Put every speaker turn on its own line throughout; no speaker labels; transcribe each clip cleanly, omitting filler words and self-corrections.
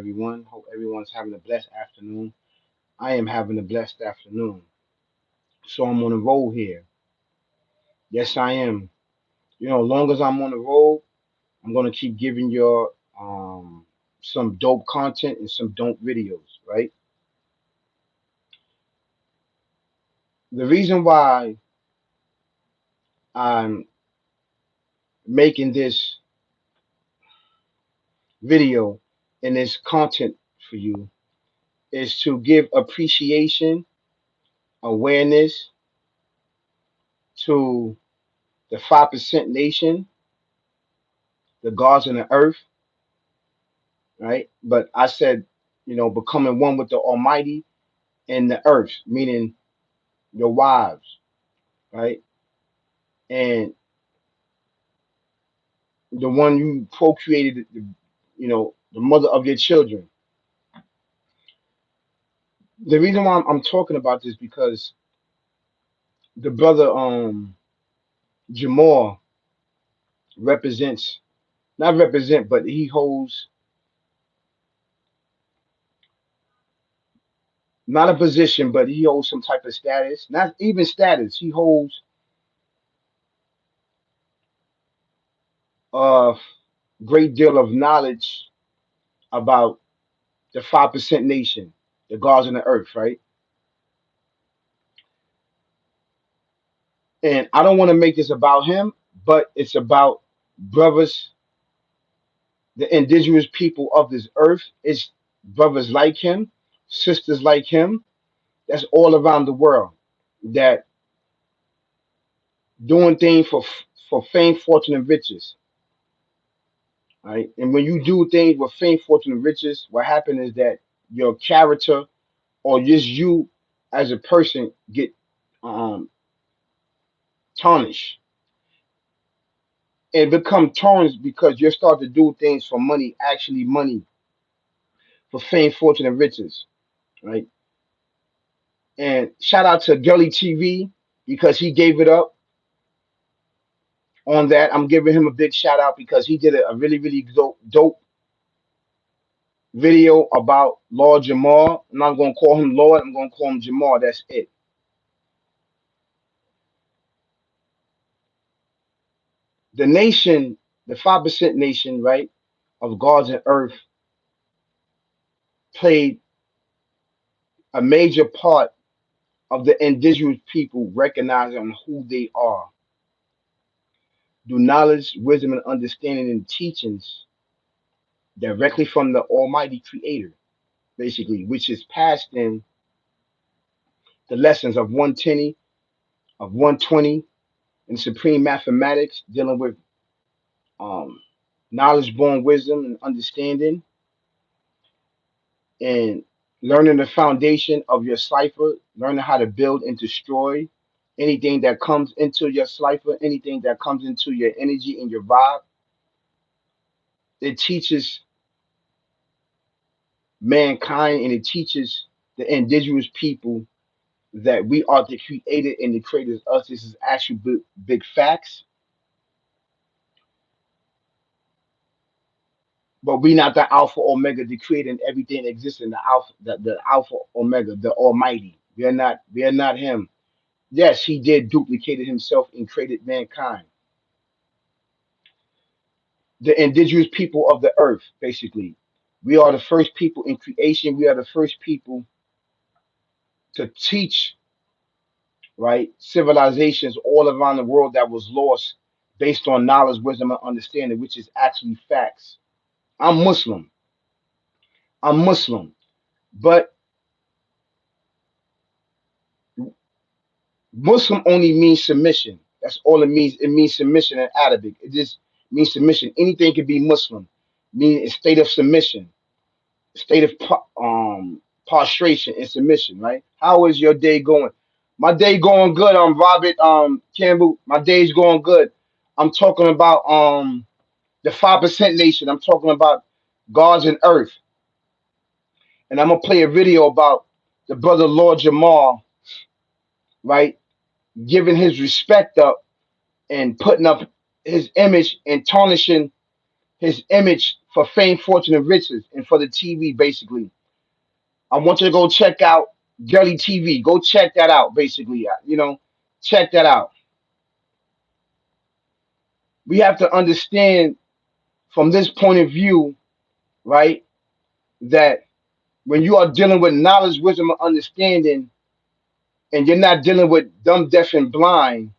everyone. Hope everyone's having a blessed afternoon. I am having a blessed afternoon. So I'm on the road here. Yes, I am. Long as I'm on the road, I'm gonna keep giving you some dope content and some dope videos, right? The reason why I'm making this video and this content for you is to give appreciation, awareness to the 5% nation, the gods on the earth, right? But I said, becoming one with the Almighty and the earth, meaning your wives, right? And the one you procreated, the mother of your children. The reason why I'm talking about this because the brother Jamar represents, not represent, but he holds not a position, but he holds some type of status. Not even status. He holds a great deal of knowledge about the 5% nation, the gods on the earth, right? And I don't want to make this about him, but it's about brothers, the indigenous people of this earth. It's brothers like him, sisters like him, that's all around the world that doing things for fame, fortune, and riches. Right? And when you do things with fame, fortune, and riches, what happens is that your character or just you as a person get um tarnished and become tarnished because you start to do things for money, actually money, for fame, fortune, and riches, right? And shout out to Gully TV because he gave it up on that. I'm giving him a big shout out because he did a really, really dope video about Lord Jamar. I'm not going to call him Lord, I'm going to call him Jamar. That's it. The nation, the 5% nation, right, of gods and earth played a major part of the indigenous people recognizing who they are through knowledge, wisdom, and understanding and teachings directly from the Almighty Creator, basically, which is passed in the lessons of 110, of 120, in supreme mathematics, dealing with um, knowledge born wisdom and understanding, and learning the foundation of your cipher, learning how to build and destroy anything that comes into your cipher, anything that comes into your energy and your vibe. It teaches mankind and it teaches the indigenous people that we are the creator and the creators us. This is actually big facts, but we not the alpha omega, the creator and everything that exists in the alpha, the alpha omega, the almighty. We are not him. Yes, he did duplicated himself and created mankind. The indigenous people of the earth, basically. We are the first people in creation. We are the first people to teach, right, civilizations all around the world that was lost based on knowledge, wisdom, and understanding, which is actually facts. I'm Muslim. I'm Muslim. But Muslim only means submission. That's all it means. It means submission in Arabic. It just means submission. Anything can be Muslim, meaning a state of submission, state of prostration and submission, right? How is your day going? My day going good. I'm Robert Campbell. My day's going good. I'm talking about the 5% nation. I'm talking about gods and earth. And I'm gonna play a video about the brother Lord Jamal, right? Giving his respect up and putting up his image and tarnishing his image for fame, fortune, and riches, and for the TV. Basically, I want you to go check out Gully TV. Go check that out. Basically, check that out. We have to understand from this point of view, right, that when you are dealing with knowledge, wisdom, and understanding, and you're not dealing with dumb, deaf, and blind,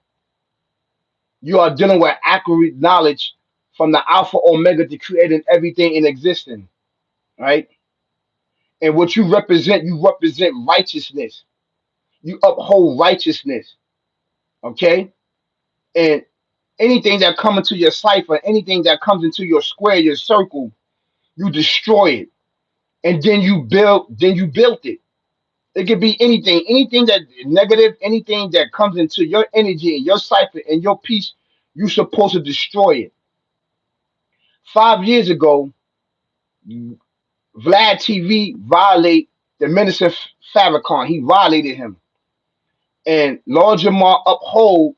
you are dealing with accurate knowledge from the Alpha Omega to creating everything in existence, right? And what you represent righteousness. You uphold righteousness, okay? And anything that comes into your cipher, anything that comes into your square, your circle, you destroy it. And then you built it. It could be anything that negative, anything that comes into your energy and your cipher and your peace, you're supposed to destroy it. 5 years ago, Vlad TV violated the minister Farrakhan. He violated him. And Lord Jamar uphold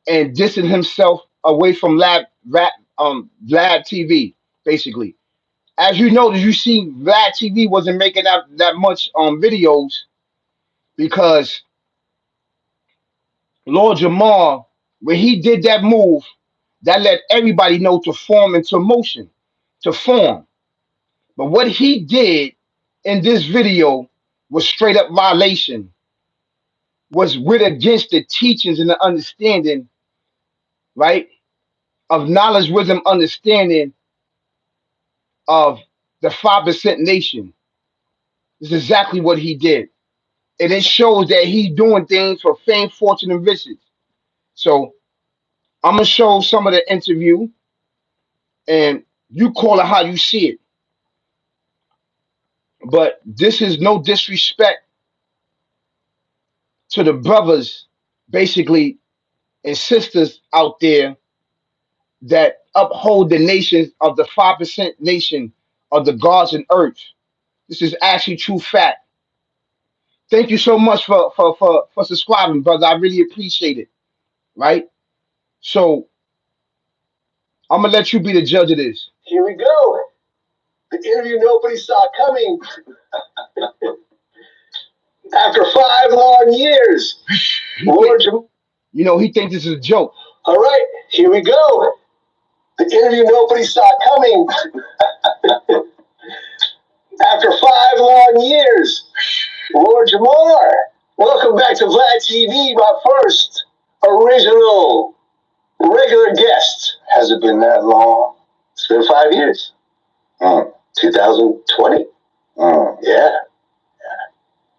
and distanced himself away from Vlad TV, basically. As you notice, you see Vlad TV wasn't making that much videos because Lord Jamar, when he did that move, that let everybody know to form into motion, to form. But what he did in this video was straight up violation, was went against the teachings and the understanding, right, of knowledge, wisdom, understanding of the 5% nation. This is exactly what he did. And it shows that he's doing things for fame, fortune, and riches. So I'm gonna show some of the interview and you call it how you see it. But this is no disrespect to the brothers, basically, and sisters out there that uphold the nations of the 5% nation of the gods and earth. This is actually true fact. Thank you so much for subscribing, brother. I really appreciate it. Right? So I'm gonna let you be the judge of this.
Here we go. The interview nobody saw coming. After 5 long years, Lord,
he thinks this is a joke.
All right, here we go. The interview nobody saw coming. After 5 long years, Lord Jamar, welcome back to Vlad TV, my first original regular guest. Has it been that long? It's been 5 years. 2020. Yeah.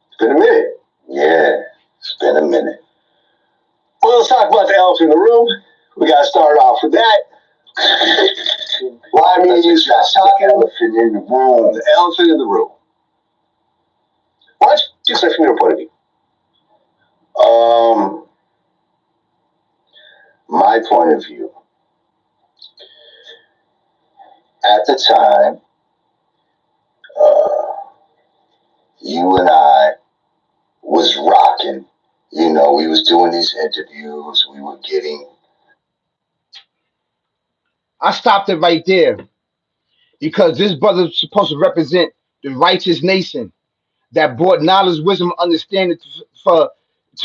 It's been a minute. Yeah, it's been a minute. Well, let's talk about the elephant in the room. We got to start off with that. Why me and you start talking? The elephant in the room. The elephant in the room. Why don't you start from your point of view? My point of view. At the time, you and I was rocking. We was doing these interviews. We were getting.
I stopped it right there because this brother is supposed to represent the righteous nation that brought knowledge, wisdom, understanding to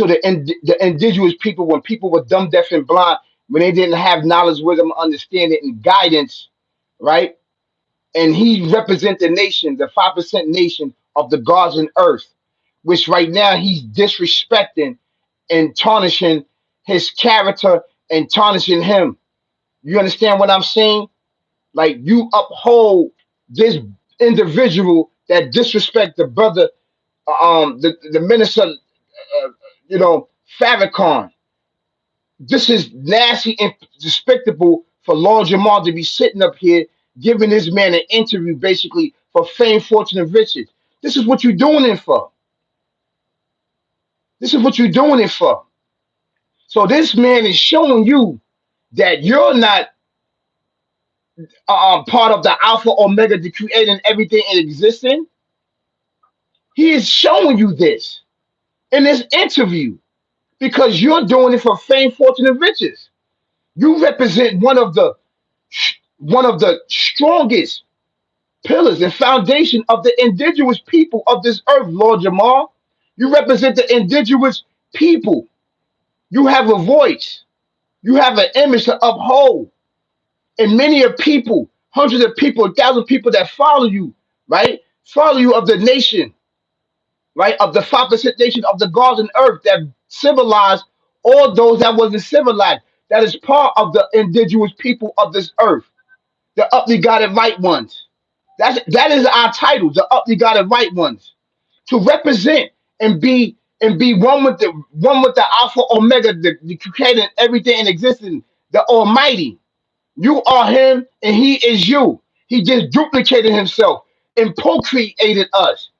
the indigenous people when people were dumb, deaf, and blind, when they didn't have knowledge, wisdom, understanding, and guidance, right? And he represents the nation, the 5% nation of the gods and earth, which right now he's disrespecting and tarnishing his character and tarnishing him. You understand what I'm saying? Like you uphold this individual that disrespect the brother, the minister, Farrakhan. This is nasty and despicable for Lord Jamal to be sitting up here giving this man an interview basically for fame, fortune, and riches. This is what you're doing it for. This is what you're doing it for. So this man is showing you that you're not part of the Alpha Omega, the creating everything in existence. He is showing you this in this interview because you're doing it for fame, fortune, and riches. You represent one of the strongest pillars and foundation of the indigenous people of this earth, Lord Jamal. You represent the indigenous people. You have a voice. You have an image to uphold. And many of people, hundreds of people, thousands of people that follow you, right? Follow you of the nation, right? Of the 5% nation of the gods and earth that civilized all those that wasn't civilized. That is part of the indigenous people of this earth, the uply guided right ones. That is our title, the uply guided right ones, to represent and be one with the Alpha Omega, the creator, everything in existence, the Almighty. You are Him, and He is you. He just duplicated Himself and procreated us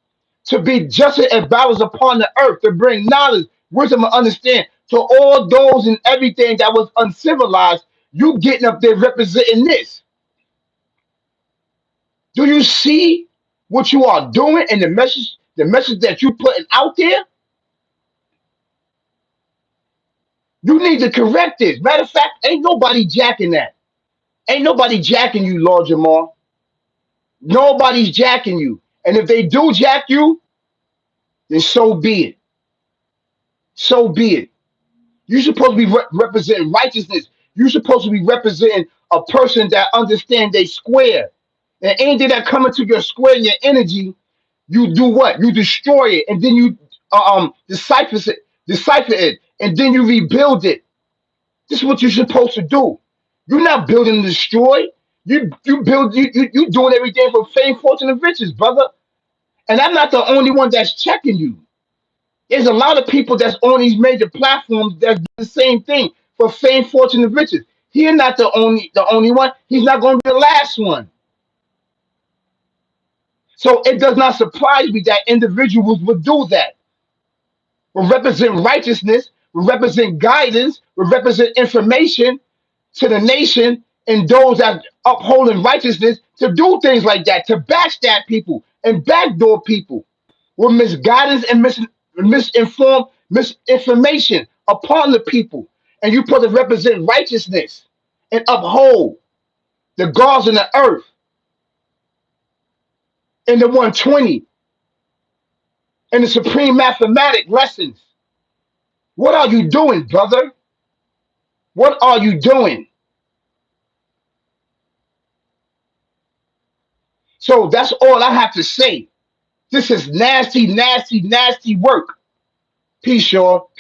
to be just and balanced upon the earth, to bring knowledge, wisdom, and understand to all those and everything that was uncivilized. You getting up there representing this. Do you see what you are doing and the message that you putting out there? You need to correct this. Matter of fact, ain't nobody jacking that. Ain't nobody jacking you, Lord Jamal. Nobody's jacking you. And if they do jack you, then so be it. So be it. You're supposed to be representing righteousness. You're supposed to be representing a person that understands they square. And anything that come into your square and your energy, you do what? You destroy it, and then you decipher it, and then you rebuild it. This is what you're supposed to do. You're not building to destroy. You doing everything for fame, fortune, and riches, brother. And I'm not the only one that's checking you. There's a lot of people that's on these major platforms that's doing the same thing for fame, fortune, and riches. He's not the only one. He's not going to be the last one. So it does not surprise me that individuals would do that. Will represent righteousness, will represent guidance, will represent information to the nation and those that upholding righteousness to do things like that, to backstab people and backdoor people with misguidance and misinformed misinformation upon the people. And you supposed to represent righteousness and uphold the gods in the earth in the 120 and the supreme mathematic lessons. What are you doing, brother? What are you doing? So that's all I have to say. This is nasty, nasty, nasty work. Peace, y'all.